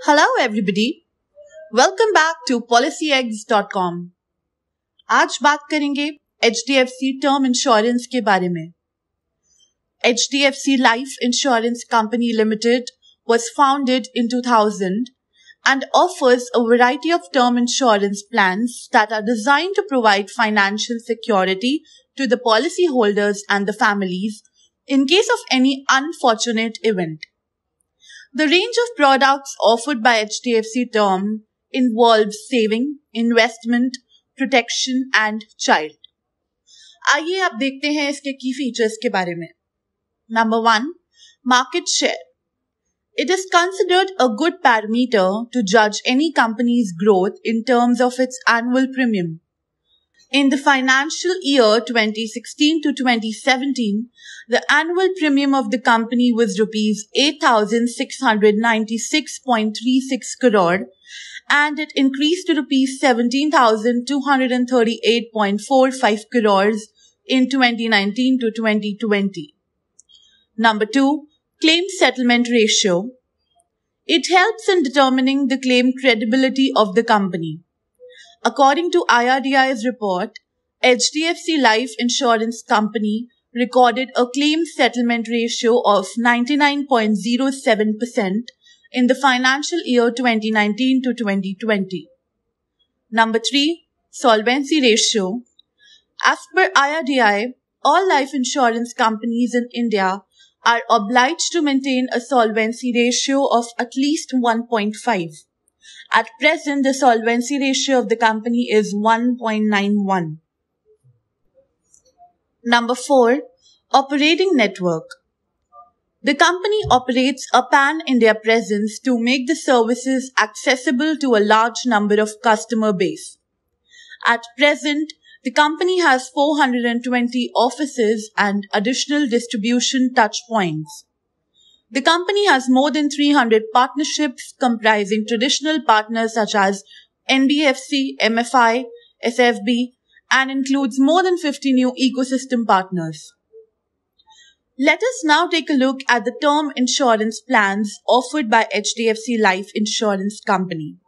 Hello everybody. Welcome back to policyeggs.com. आज बात करेंगे HDFC टर्म इंश्योरेंस के बारे में. HDFC Life Insurance Company Limited was founded in 2000 and offers a variety of term insurance plans that are designed to provide financial security to the policyholders and the families in case of any unfortunate event. The range of products offered by HDFC Term involves saving, investment, protection and child. आइए आप देखते हैं इसके की features के बारे में. Number 1, market share. It is considered a good parameter to judge any company's growth in terms of its annual premium. In the financial year 2016 to 2017, the annual premium of the company was rupees 8,696.36 crore and it increased to rupees 17,238.45 crores in 2019 to 2020. Number 2, claim settlement ratio. It helps in determining the claim credibility of the company. According to IRDAI's report, HDFC Life Insurance Company recorded a claim settlement ratio of 99.07% in the financial year 2019 to 2020. Number 3, solvency ratio. As per IRDAI, all life insurance companies in India are obliged to maintain a solvency ratio of at least 1.5. At present, the solvency ratio of the company is 1.91. Number 4, operating network. The company operates a pan-India presence to make the services accessible to a large number of customer base. At present, the company has 420 offices and additional distribution touch points. The company has more than 300 partnerships comprising traditional partners such as NBFC, MFI, SFB, and includes more than 50 new ecosystem partners. Let us now take a look at the term insurance plans offered by HDFC Life Insurance Company.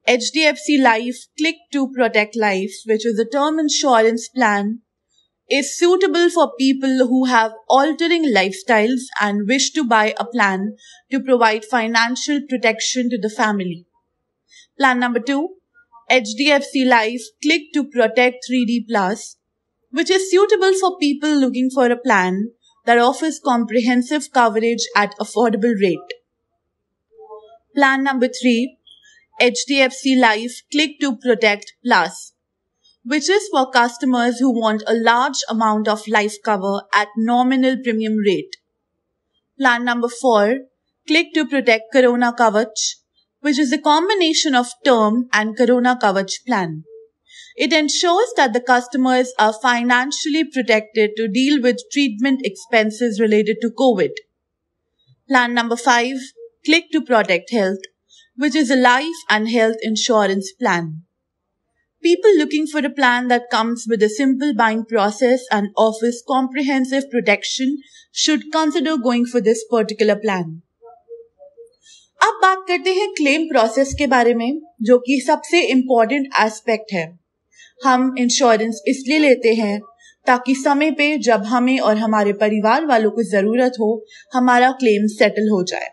HDFC Life Click to Protect Life, which is a term insurance plan, is suitable for people who have altering lifestyles and wish to buy a plan to provide financial protection to the family. Plan number 2, HDFC Life Click to Protect 3D Plus, which is suitable for people looking for a plan that offers comprehensive coverage at affordable rate. Plan number 3, HDFC Life Click to Protect Plus, which is for customers who want a large amount of life cover at nominal premium rate. Plan number 4, Click to Protect Corona Kavach, which is a combination of term and Corona Kavach plan. It ensures that the customers are financially protected to deal with treatment expenses related to COVID. Plan number 5, Click to Protect Health, which is a life and health insurance plan. People looking for a plan that comes with a simple buying process and offers comprehensive protection should consider going for this particular plan. अब बात करते हैं claim process के बारे में, जो कि सबसे इम्पोर्टेंट एस्पेक्ट है. हम इंश्योरेंस इसलिए लेते हैं ताकि समय पे जब हमें और हमारे परिवार वालों को जरूरत हो, हमारा क्लेम सेटल हो जाए.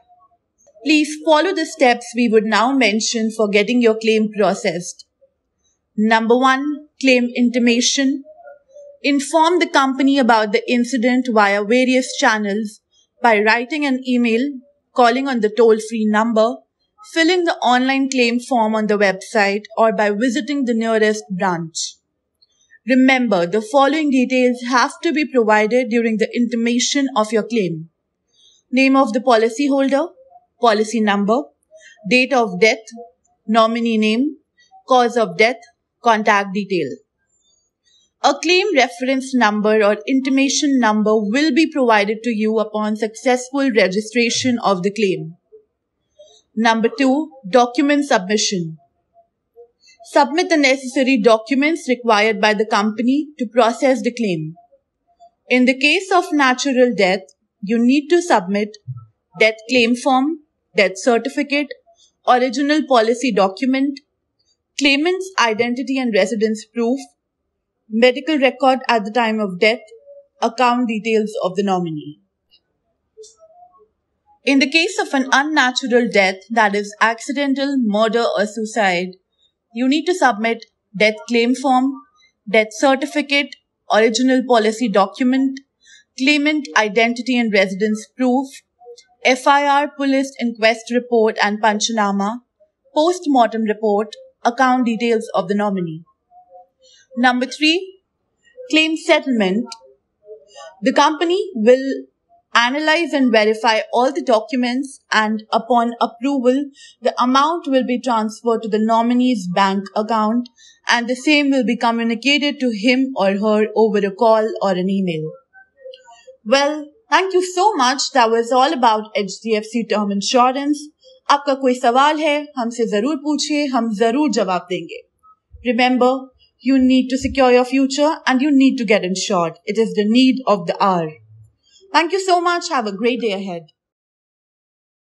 Please follow the steps we would now mention for getting your claim processed. Number 1, claim intimation. Inform the company about the incident via various channels by writing an email, calling on the toll-free number, filling the online claim form on the website, or by visiting the nearest branch. Remember, the following details have to be provided during the intimation of your claim. Name of the policyholder, policy number, date of death, nominee name, cause of death, contact detail. A claim reference number or intimation number will be provided to you upon successful registration of the claim. Number 2, document submission. Submit the necessary documents required by the company to process the claim. In the case of natural death, you need to submit death claim form, death certificate, original policy document, claimant's identity and residence proof, medical record at the time of death, account details of the nominee. In the case of an unnatural death, that is accidental, murder or suicide, you need to submit death claim form, death certificate, original policy document, claimant identity and residence proof, FIR police inquest report and Panchanama, post-mortem report, account details of the nominee. Number 3, claim settlement. The company will analyze and verify all the documents, and upon approval, the amount will be transferred to the nominee's bank account and the same will be communicated to him or her over a call or an email. Well, thank you so much. That was all about HDFC Term Insurance. आपका कोई सवाल है हमसे जरूर पूछिए, हम जरूर जवाब देंगे. Remember, you need to secure your future and you need to get insured. It is the need of the hour. Thank you so much. Have a great day ahead.